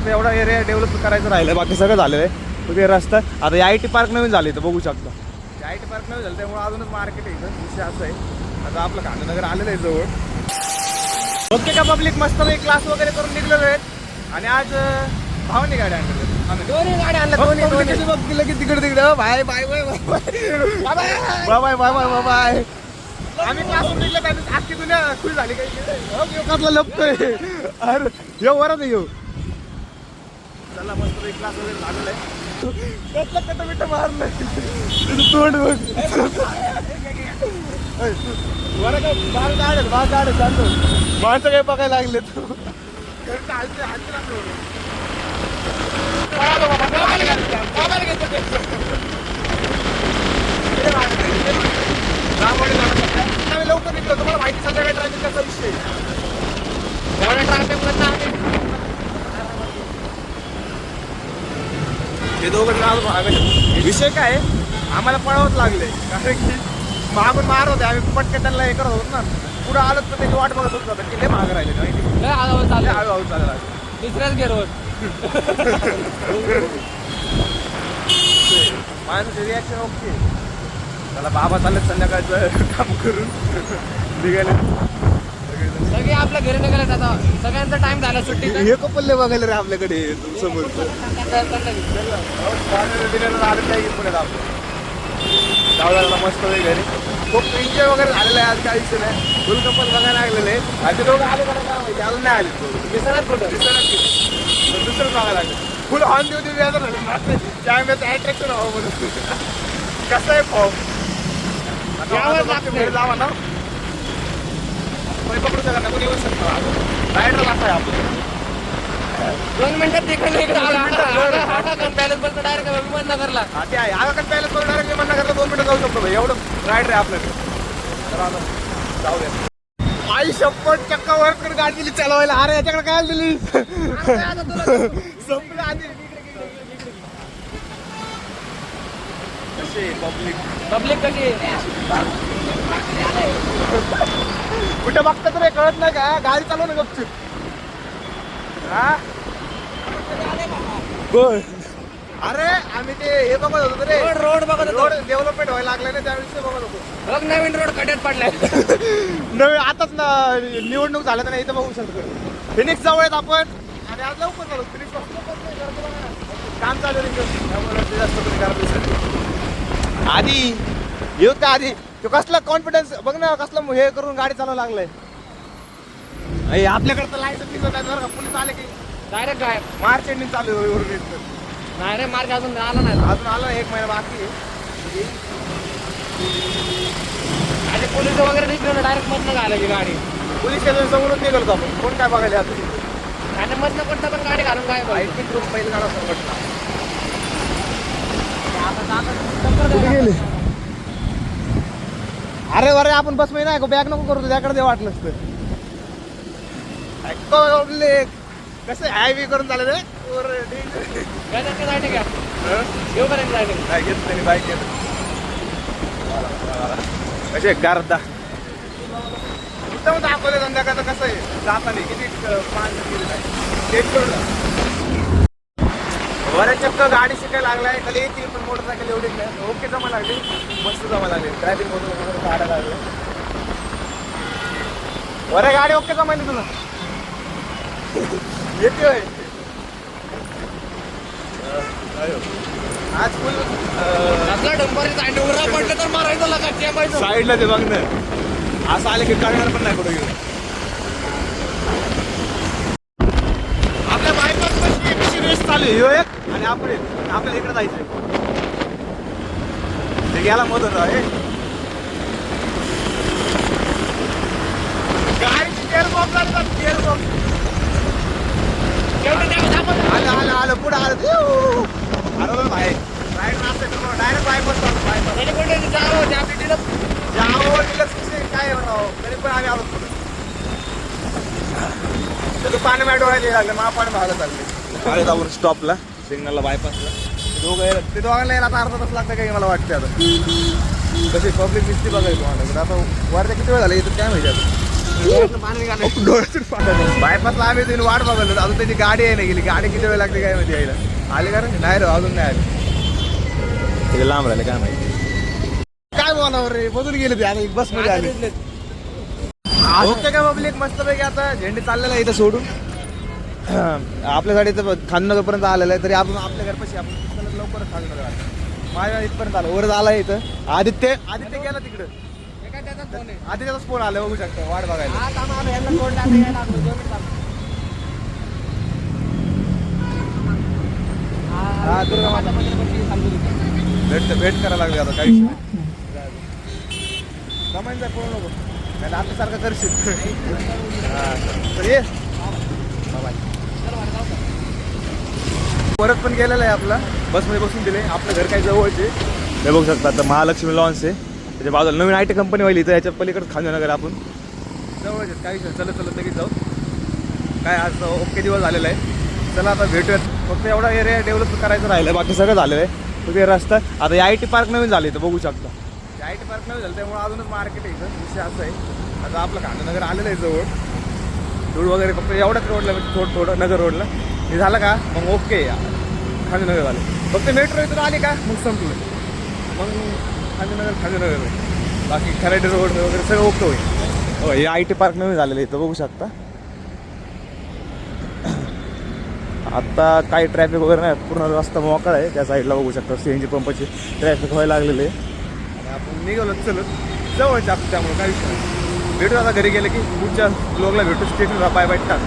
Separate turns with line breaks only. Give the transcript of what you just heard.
फक्त एवढा area develop करायचं राहिलं, बाकी सगळं झालेलं आहे. ते रस्ता आता IIT पार्क नवीन झाले तर बघू शकता. IIT पार्क नवीन झालं त्यामुळे अजूनच मार्केट आहे इथं. विषय असं आहे, आता आपलं गांधीनगर आलेलं आहे जवळ. ओके का पब्लिक, मस्त क्लास वगैरे करून निघलेलो आहेत आणि आज भावानी गाडी आणलेली.
दोन्ही गाड्या आणल्या, दोन्ही
बघ की तिकडे तिकडे bye bye bye bye bye bye bye bye. आम्ही क्लासून निघलो तर आजची दुनिया खुश झाली काही कसला लपतोय. अरे येऊ वरच येऊ. चला मस्त क्लास वगैरे झालेला आहे. कसलं कट बिट मारलंय तुझं तोंड बघ. बरं काय बाल काढेल बाल काढेल चालतो. माणसं काही बघायला लागले तू हालते हालते लागलो. लवकर निघलो, तुम्हाला माहिती संध्याकाळी ट्रॅफिक कसा विषय. हे दोघं विषय काय आम्हाला पळावंच लागले, कारण की मागून मार होते. आम्ही पटकन त्यांना हे करत होतो ना, पुढे आलो तर त्याची वाट बघत होत की लय मागं राहिले हळूहळू चालायला.
दुसऱ्याच गेलो
माणूस रिॲक्शन ओके. त्याला बाबा चालले संध्याकाळचं काम करून निघाले
सगळे आपल्या घरी निघाले. आता सगळ्यांचा टाइम झाला सुट्टी.
हे कपल्ले बघायला रे आपल्याकडे समोर जाऊ मस्त वगैरे खूप एन्जॉय वगैरे झालेलं आहे. आज काही विषय नाही, फुल कपल बघायला लागलेले आहे. आणि ते दोघं आले का माहिती अजून नाही आले. दुसरं बघायला लागले फुल हॉर्न देऊ देऊ त्यामुळे अट्रॅक्शन हवं म्हणून. कसं आहे फॉर्म जावा ना पकडू शकत ना कोणी येऊ शकतो. रायडर असा आहे आपलं
2 मिनिटात तिकडे बॅलन्स बसतो डायरेक्ट विमान नगरला.
ते आहे आगा पॅलेस करून डायरेक्ट विमान नगरला 2 मिनिटं जाऊ शकतो. एवढं रायडर आहे आपल्याकडे. तर आता जाऊ द्या. आई शपथ चक्का वर करून गाडी दिली चालवायला. अरे याच्याकडे काय दिली संपलं आधी.
पब्लिक कशी
कुठं बघता तर कळत नाही का, गाडी चालव ना गपचूप. अरे आम्ही ते हे बघत होतो रे,
रोड बघत
रोड डेव्हलपमेंट व्हायला लागले ना त्यावेळेस बघत होतो.
बघ नवीन रोड खड्ड्यात पडलाय.
नवीन आताच निवडणूक झाल्या तर नाही तर बघू शकतो. फिनिक्स जवळ आहेत आपण आणि आज लवकर झालो. फिनिक्स काम चालू आहे जास्त कोणी घरात आधी येऊ का आधी तो कसला कॉन्फिडन्स बघ ना, कसलं हे करून गाडी चालवायला लागलंय. आपल्याकडे तर लाईट दिसत आहे बरं का. पोलीस आले की
डायरेक्ट काय
मार्च एंडिंग चालू आहे.
नाही रे मार्ग अजून आला नाही.
अजून आला 1 महिना बाकी आहे.
आणि पोलीस वगैरे निघलो डायरेक्ट मधनं घालायची की गाडी.
पोलीस स्टेशन समोरच निघालो आपण. कोण काय बघायला आता
आणि मधनं कोणतं पण गाडी घालून काय
IT ग्रुप पहिलं गाडा संघटना
गेली.
अरे अरे आपण बस नाही का बॅग नको करू त्याकडे दे वाटलं असतं. कसं हायवे करून झालं रे. बाईक कसे गारदा उत्तम दाखवले संध्याकाळचं. कसं आहे जाताना किती 5 बऱ्या चक्क गाडी शिकायला लागलाय. खाली येतील पण मोटरसायकल एवढी नाही. ओके जमा लागली, मस्त जमा लागली. ड्रायव्हिंग मधून काढायला लागले. बरं गाडी ओके जमायली तुला येते होय. आज फुल
पडलं तर मारायचं लगा
साईडला ते बघ ना. असं आले की कळणार पण नाही कुठे गेलं. आपल्या बायपास रेस चालू आहे एक आणि आपल्याला इकडे जायचंय. ते गेला मदत आहे गाडीची गेअर बॉक्स लागतात. गेअर बॉक्स आलं आलं आलं पुढे आलं. अरे भाई राईड नसते डायरेक्ट बायपास काय तरी पण आम्ही आलो पुढे. पाणी मॅट डोळ्याला लागले. महापाणी भागायला चालले आले जाऊन स्टॉपला सिग्नलला बायपासला. ते दोघांना यायला आता अर्धा तास लागतं काही मला वाटते. आता कशी पब्लिक दिसती बघायला तुम्हाला. आता वरच्या किती वेळ झाला येतं काय माहिती आता. डोळ्यातून पाणी. बायपासला आम्ही तिने वाट बघायला अजून त्याची गाडी आहे नाही गेली. गाडी किती वेळ लागते काय माहिती यायला. आली का रे? नाही रे अजून नाही आली. तिथे लांब राहिले काय माहिती. काय बोलावर रे मधून गेले ते आता बस मध्ये आले. ओके का पब्लिक मस्त पैकी आता झेंडे चाललेला आहे इथं सोडून. आपल्यासाठी तर खाननगरपर्यंत आलेलं आहे तरी आपण आपल्या घरपाशी आपण लवकरच खाननगर आलो. माझ्या इथपर्यंत आलो. वर आला इथं आदित्य गेला तिकडं. आदित्याचाच फोन आला बघू शकता वाट बघायला. हा दुर्गा माता भेट करायला लागली आता काही कमाईचा कोण नको नाही आपल्यासारखं करशील. हा तर ये परत पण गेलेला आहे आपला बसमध्ये बसून दिले. आपलं घर काही जवळचे हे बघू शकता. आता महालक्ष्मी लॉन्स आहे त्याच्या बाजूला नवीन IT कंपनी व्हायली तर याच्या पलीकडे खांदेनगर आपण जवळच काही चलत लगेच जाऊ. काय आज ओके दिवस झालेला आहे. चला आता भेटूयात. फक्त एवढा एरिया डेव्हलप करायचं राहिलं बाकी सगळं झालेलं आहे. तर ते रस्ता आता या IT पार्क नवीन झाले तर बघू शकता. IT पार्क नवीन झालं त्यामुळे अजूनच मार्केट आहे इथं. विषय असं आहे आता आपलं खांदेनगर आलेलं आहे जवळ. रोड वगैरे फक्त एवढ्याच रोडला म्हणजे थोडं नगर रोडला हे झालं का मग ओके खांदेनगर झालं. फक्त मेट्रो इथून आली का मग संपलं. मग खांदेनगर बाकी खराडे रोड वगैरे सगळं ओके होईल. हो हे IT पार्क नवीन झालेलं आहे इथं बघू शकता. आता काही ट्रॅफिक वगैरे नाही पूर्ण रस्ता मोकळा आहे. त्या साईडला बघू शकता CNG पंपाची ट्रॅफिक व्हायला लागलेले आहे. आणि आपण निघालो चलत जवळच आपण त्यामुळे काही विषय नाही. भेटू आता घरी गेलं की पुढच्या ब्लॉगला भेटू. स्टेशन बाय बाय टाक.